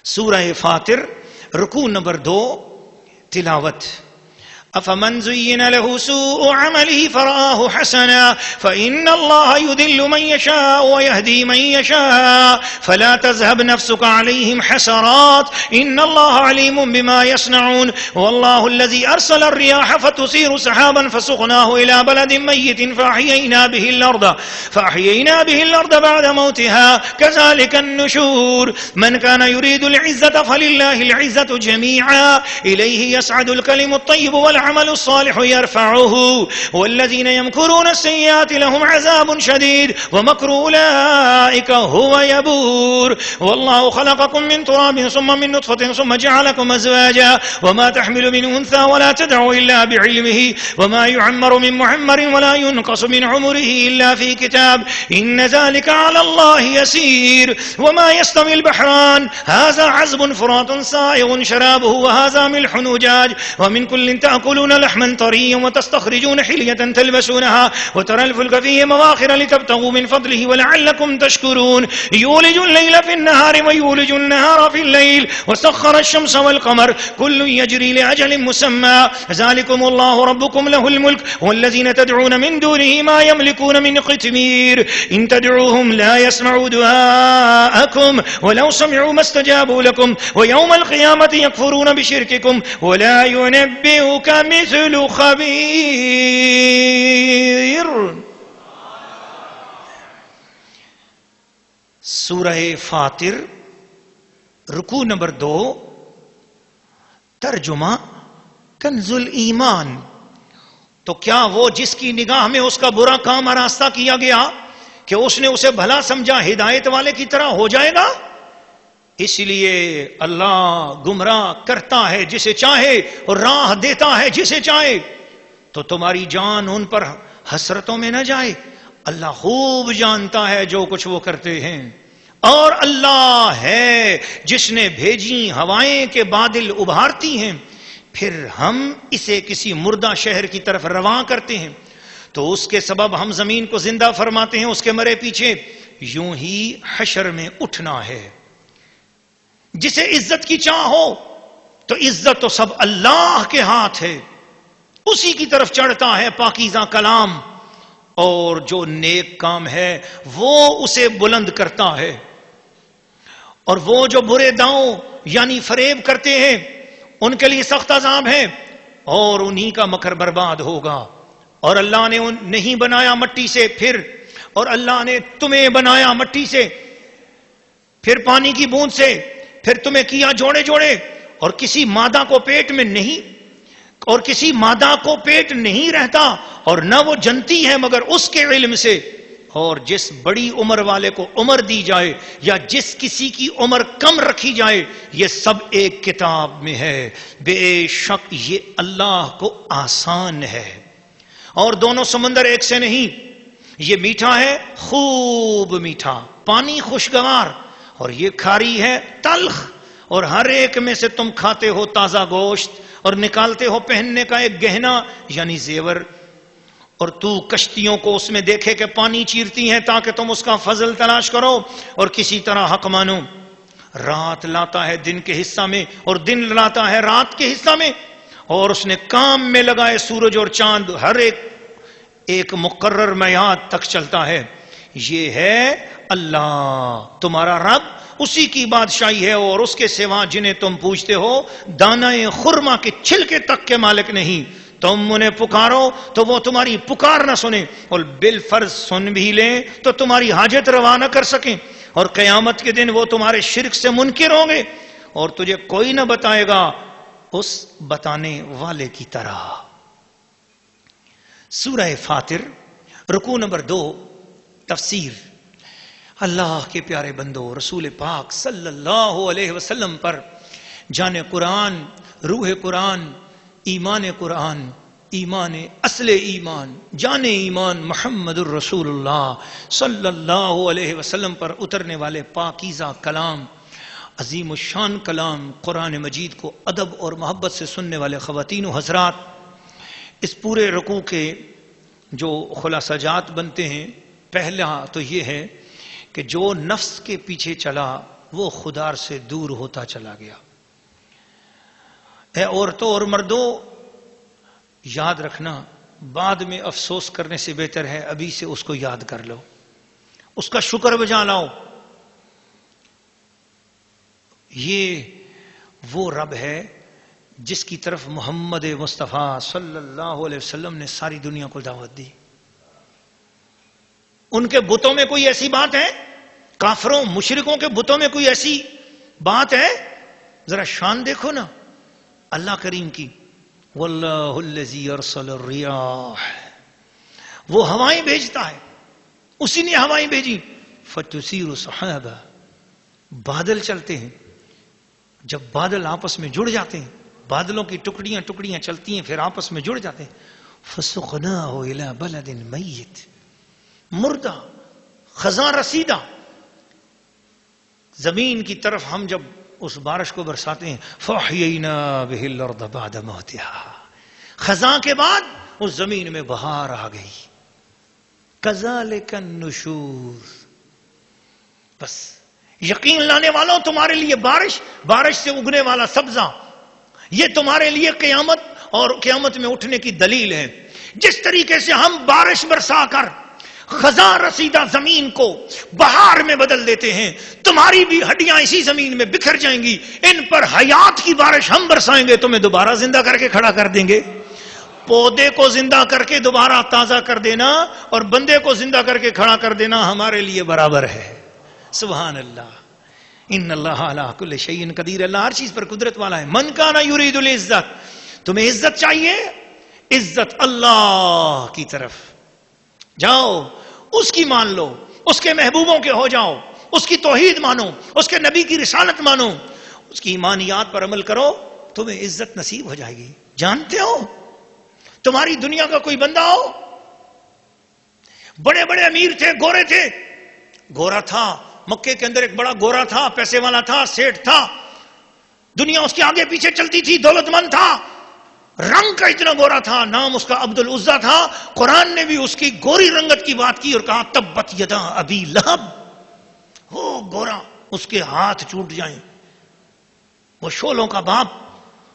سورہ فاطر رکوع نمبر 2 تلاوت. أفمن زين له سوء عمله فرآه حسنا فإن الله يذل من يشاء ويهدي من يشاء فلا تذهب نفسك عليهم حسرات إن الله عليم بما يصنعون والله الذي أرسل الرياح فتثير سحابا فسقناه إلى بلد ميت فأحيينا به الأرض بعد موتها كذلك النشور من كان يريد العزة فلله العزة جميعا إليه يسعد الكلم الطيب والعمل الصالح يرفعه والذين يمكرون السيئات لهم عذاب شديد ومكر أولئك هو يبور والله خلقكم من تراب ثم من نطفة ثم جعلكم أزواجا وما تحمل من أنثى ولا تدع إلا بعلمه وما يعمر من معمر ولا ينقص من عمره إلا في كتاب إن ذلك على الله يسير وما يستوي البحران هذا عذب فرات سائغ شرابه وهذا ملح أجاج ومن كل تأكلون لحما طريا وتستخرجون حلية تلبسونها وترى الفلك فيه مواخر لتبتغوا من فضله ولعلكم تشكرون يولج الليل في النهار ويولج النهار في الليل وسخر الشمس والقمر كل يجري لأجل مسمى ذلكم الله ربكم له الملك والذين تدعون من دونه ما يملكون من قطمير إن تدعوهم لا يسمعوا دعاءكم ولو سمعوا ما استجابوا لكم ويوم القيامة يكفرون بشرككم ولا ينبئك مثل خبیر. سورہ فاطر رکوع نمبر 2 ترجمہ کنز الایمان. تو کیا وہ جس کی نگاہ میں اس کا برا کام آراستہ کیا گیا کہ اس نے اسے بھلا سمجھا ہدایت والے کی طرح ہو جائے گا؟ اس لیے اللہ گمراہ کرتا ہے جسے چاہے اور راہ دیتا ہے جسے چاہے. تو تمہاری جان ان پر حسرتوں میں نہ جائے. اللہ خوب جانتا ہے جو کچھ وہ کرتے ہیں. اور اللہ ہے جس نے بھیجی ہوائیں کے بادل ابھارتی ہیں پھر ہم اسے کسی مردہ شہر کی طرف رواں کرتے ہیں تو اس کے سبب ہم زمین کو زندہ فرماتے ہیں. اس کے مرے پیچھے یوں ہی حشر میں اٹھنا ہے. جسے عزت کی چاہ ہو تو عزت تو سب اللہ کے ہاتھ ہے. اسی کی طرف چڑھتا ہے پاکیزہ کلام اور جو نیک کام ہے وہ اسے بلند کرتا ہے. اور وہ جو برے داؤں یعنی فریب کرتے ہیں ان کے لیے سخت عذاب ہے اور انہی کا مکر برباد ہوگا. اور اللہ نے نہیں بنایا مٹی سے اور اللہ نے تمہیں بنایا مٹی سے پھر پانی کی بوند سے پھر تمہیں کیا جوڑے جوڑے اور کسی مادہ کو پیٹ نہیں رہتا اور نہ وہ جنتی ہے مگر اس کے علم سے. اور جس بڑی عمر والے کو عمر دی جائے یا جس کسی کی عمر کم رکھی جائے یہ سب ایک کتاب میں ہے. بے شک یہ اللہ کو آسان ہے. اور دونوں سمندر ایک سے نہیں. یہ میٹھا ہے خوب میٹھا پانی خوشگوار اور یہ کھاری ہے تلخ. اور ہر ایک میں سے تم کھاتے ہو تازہ گوشت اور نکالتے ہو پہننے کا ایک گہنا یعنی زیور. اور تو کشتیوں کو اس میں دیکھے کہ پانی چیرتی ہیں تاکہ تم اس کا فضل تلاش کرو اور کسی طرح حق مانو. رات لاتا ہے دن کے حصہ میں اور دن لاتا ہے رات کے حصہ میں. اور اس نے کام میں لگائے سورج اور چاند ہر ایک مقرر میعاد تک چلتا ہے. یہ ہے اللہ تمہارا رب. اسی کی بادشاہی ہے اور اس کے سوا جنہیں تم پوچھتے ہو دانہ خرما کے چھلکے تک کے مالک نہیں. تم انہیں پکارو تو وہ تمہاری پکار نہ سنیں اور بالفرض سن بھی لیں تو تمہاری حاجت روا نہ کر سکیں. اور قیامت کے دن وہ تمہارے شرک سے منکر ہوں گے اور تجھے کوئی نہ بتائے گا اس بتانے والے کی طرح. سورہ فاطر رکوع نمبر 2 تفسیر. اللہ کے پیارے بندو رسول پاک صلی اللہ علیہ وسلم پر جان قرآن روح قرآن ایمان قرآن ایمان اصل ایمان جان ایمان محمد الرسول اللہ صلی اللہ علیہ وسلم پر اترنے والے پاکیزہ کلام عظیم الشان کلام قرآن مجید کو ادب اور محبت سے سننے والے خواتین و حضرات. اس پورے رکوع کے جو خلاصہ جات بنتے ہیں پہلا تو یہ ہے کہ جو نفس کے پیچھے چلا وہ خدا سے دور ہوتا چلا گیا۔ اے عورتوں اور مردوں، یاد رکھنا، بعد میں افسوس کرنے سے بہتر ہے ابھی سے اس کو یاد کر لو، اس کا شکر بجا لاؤ۔ یہ وہ رب ہے جس کی طرف محمد مصطفیٰ صلی اللہ علیہ وسلم نے ساری دنیا کو دعوت دی۔ ان کے بتوں میں کوئی ایسی بات ہے؟ کافروں مشرکوں کے بتوں میں کوئی ایسی بات ہے؟ ذرا شان دیکھو نا اللہ کریم کی۔ واللہ الذی ارسل الریاح، وہ ہوائیں بھیجتا ہے، اسی نے ہوائیں بھیجی۔ فتثیر سحابا، بادل چلتے ہیں، جب بادل آپس میں جڑ جاتے ہیں، بادلوں کی ٹکڑیاں ٹکڑیاں چلتی ہیں پھر آپس میں جڑ جاتے ہیں۔ فسقناہ الی بلد میت، مردہ خزاں رسیدہ زمین کی طرف ہم جب اس بارش کو برساتے ہیں، فاحیینا بہ الارض بعد موتها، خزاں کے بعد اس زمین میں بہار آ گئی۔ کذالک النشور، بس یقین لانے والوں تمہارے لیے بارش سے اگنے والا سبزہ، یہ تمہارے لیے قیامت اور قیامت میں اٹھنے کی دلیل ہے۔ جس طریقے سے ہم بارش برسا کر خزاں رسیدہ زمین کو بہار میں بدل دیتے ہیں، تمہاری بھی ہڈیاں اسی زمین میں بکھر جائیں گی، ان پر حیات کی بارش ہم برسائیں گے، تمہیں دوبارہ زندہ کر کے کھڑا کر دیں گے۔ پودے کو زندہ کر کے دوبارہ تازہ کر دینا اور بندے کو زندہ کر کے کھڑا کر دینا ہمارے لیے برابر ہے۔ سبحان اللہ، ان اللہ علی کل شیء قدیر، اللہ ہر چیز پر قدرت والا ہے۔ من کان یرید العزت، تمہیں عزت چاہیے، عزت اللہ کی طرف جاؤ، اس کی مان لو، اس کے محبوبوں کے ہو جاؤ، اس کی توحید مانو، اس کے نبی کی رسالت مانو، اس کی ایمانیات پر عمل کرو، تمہیں عزت نصیب ہو جائے گی۔ جانتے ہو تمہاری دنیا کا کوئی بندہ ہو، بڑے بڑے امیر تھے، گورے تھے، گورا تھا، مکے کے اندر ایک بڑا گورا تھا، پیسے والا تھا، سیٹھ تھا، دنیا اس کے آگے پیچھے چلتی تھی، دولت مند تھا، رنگ کا اتنا گورا تھا، نام اس کا عبد العزا تھا۔ قرآن نے بھی اس کی گوری رنگت کی بات کی اور کہا تبت یدا ابی لہب، وہ گورا اس کے ہاتھ ٹوٹ جائیں، وہ شولوں کا باپ،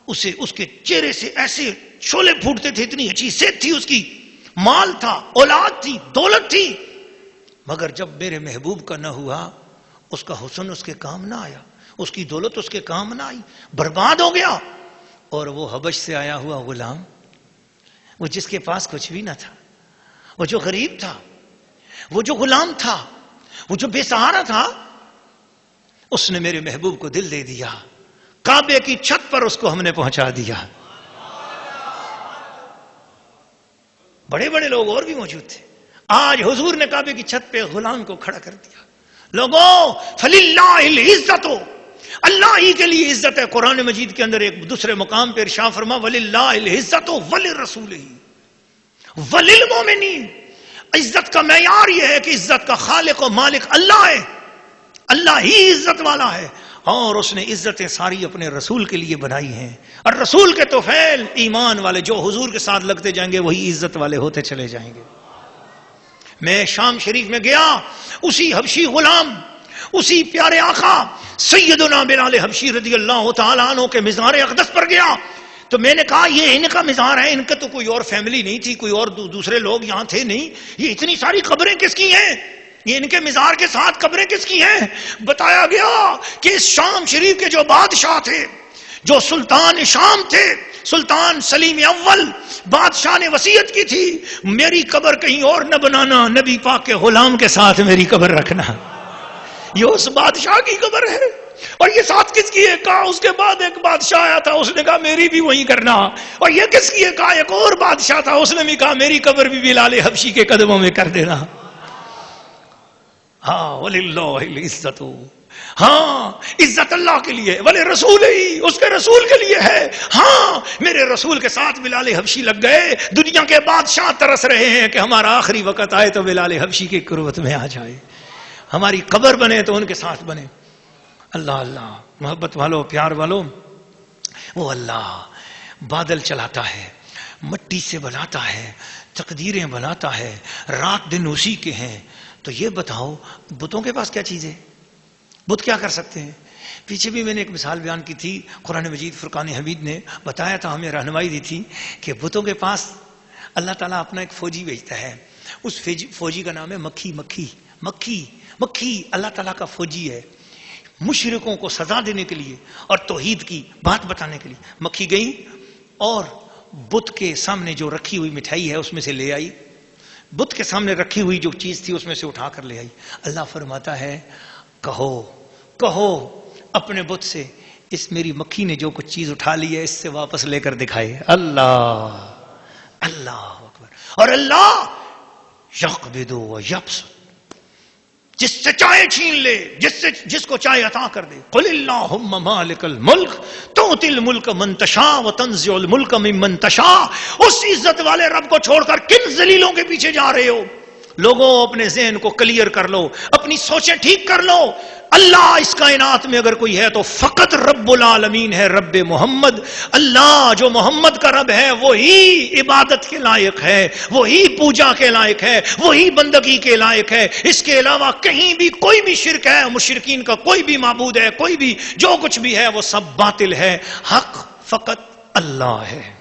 اسے اس کے چہرے سے ایسے شولے پھوٹتے تھے، اتنی اچھی صحت تھی اس کی، مال تھا، اولاد تھی، دولت تھی، مگر جب میرے محبوب کا نہ ہوا، اس کا حسن اس کے کام نہ آیا، اس کی دولت اس کے کام نہ آئی، برباد ہو گیا۔ اور وہ حبش سے آیا ہوا غلام، وہ جس کے پاس کچھ بھی نہ تھا، وہ جو غریب تھا، وہ جو غلام تھا، وہ جو بے سہارا تھا، اس نے میرے محبوب کو دل دے دیا، کعبے کی چھت پر اس کو ہم نے پہنچا دیا۔ بڑے بڑے لوگ اور بھی موجود تھے، آج حضور نے کعبے کی چھت پہ غلام کو کھڑا کر دیا۔ لوگوں فللہ العزت، اللہ ہی کے لیے عزت ہے۔ قرآن مجید کے اندر ایک دوسرے مقام پہ ارشاد فرما وللہ العزت وللرسولہ وللمؤمنین، عزت کا معیار یہ ہے کہ عزت کا خالق و مالک اللہ ہے، اللہ ہی عزت والا ہے، اور اس نے عزتیں ساری اپنے رسول کے لیے بنائی ہیں، اور رسول کے توفیل ایمان والے جو حضور کے ساتھ لگتے جائیں گے وہی عزت والے ہوتے چلے جائیں گے۔ میں شام شریف میں گیا، اسی حبشی غلام، اسی پیارے آقا سیدنا بلال حبشی رضی اللہ تعالیٰ عنہ کے مزار اقدس پر گیا، تو میں نے کہا یہ ان کا مزار ہے، ان کا تو کوئی اور فیملی نہیں تھی، کوئی اور دوسرے لوگ یہاں تھے نہیں، یہ اتنی ساری قبریں کس کی ہیں، یہ ان کے مزار کے ساتھ قبریں کس کی ہیں؟ بتایا گیا کہ اس شام شریف کے جو بادشاہ تھے، جو سلطان شام تھے، سلطان سلیم اول، بادشاہ نے وصیت کی تھی میری قبر کہیں اور نہ بنانا، نبی پاک کے غلام کے ساتھ میری قبر رکھنا۔ یہ اس بادشاہ کی قبر ہے، اور یہ ساتھ کس کی ہے؟ کہا اس کے بعد ایک بادشاہ آیا تھا، اس نے کہا میری بھی وہی کرنا، اور یہ کس کی ہے؟ کہا ایک اور بادشاہ تھا، اس نے بھی کہا میری قبر بھی بلال حبشی کے قدموں میں کر دینا۔ ہاں وللہ العزت، ہاں عزت اللہ کے لیے، ولی رسول ہی، اس کے رسول کے لیے ہے۔ ہاں میرے رسول کے ساتھ بلال حبشی لگ گئے، دنیا کے بادشاہ ترس رہے ہیں کہ ہمارا آخری وقت آئے تو بلال حبشی کی قربت میں آ جائے، ہماری قبر بنے تو ان کے ساتھ بنے۔ اللہ اللہ، محبت والو، پیار والو، وہ اللہ بادل چلاتا ہے، مٹی سے بناتا ہے، تقدیریں بناتا ہے، رات دن اسی کے ہیں۔ تو یہ بتاؤ بتوں کے پاس کیا چیز ہے؟ بت کیا کر سکتے ہیں؟ پیچھے بھی میں نے ایک مثال بیان کی تھی، قرآن مجید فرقان حمید نے بتایا تھا، ہمیں رہنمائی دی تھی کہ بتوں کے پاس اللہ تعالیٰ اپنا ایک فوجی بھیجتا ہے، اس فوجی کا نام ہے مکھی۔ مکھی اللہ تعالیٰ کا فوجی ہے، مشرکوں کو سزا دینے کے لیے اور توحید کی بات بتانے کے لیے۔ مکھی گئی اور بت کے سامنے جو رکھی ہوئی مٹھائی ہے اس میں سے لے آئی، بت کے سامنے رکھی ہوئی جو چیز تھی اس میں سے اٹھا کر لے آئی۔ اللہ فرماتا ہے کہو اپنے بت سے، اس میری مکھی نے جو کچھ چیز اٹھا لی ہے اس سے واپس لے کر دکھائے۔ اللہ اکبر۔ اور اللہ یقبض و یبسط، جس سے چاہے چھین لے، جس کو چاہے عطا کر دے۔ قل اللہم مالک الملک تؤتی الملک من تشاء وتنزع الملک ممن تشاء۔ اس عزت والے رب کو چھوڑ کر کن ذلیلوں کے پیچھے جا رہے ہو؟ لوگوں اپنے ذہن کو کلیئر کر لو، اپنی سوچیں ٹھیک کر لو۔ اللہ اس کائنات میں اگر کوئی ہے تو فقط رب العالمین ہے، رب محمد۔ اللہ جو محمد کا رب ہے وہی عبادت کے لائق ہے، وہی پوجا کے لائق ہے، وہی بندگی کے لائق ہے۔ اس کے علاوہ کہیں بھی کوئی بھی شرک ہے، مشرکین کا کوئی بھی معبود ہے، کوئی بھی جو کچھ بھی ہے وہ سب باطل ہے، حق فقط اللہ ہے۔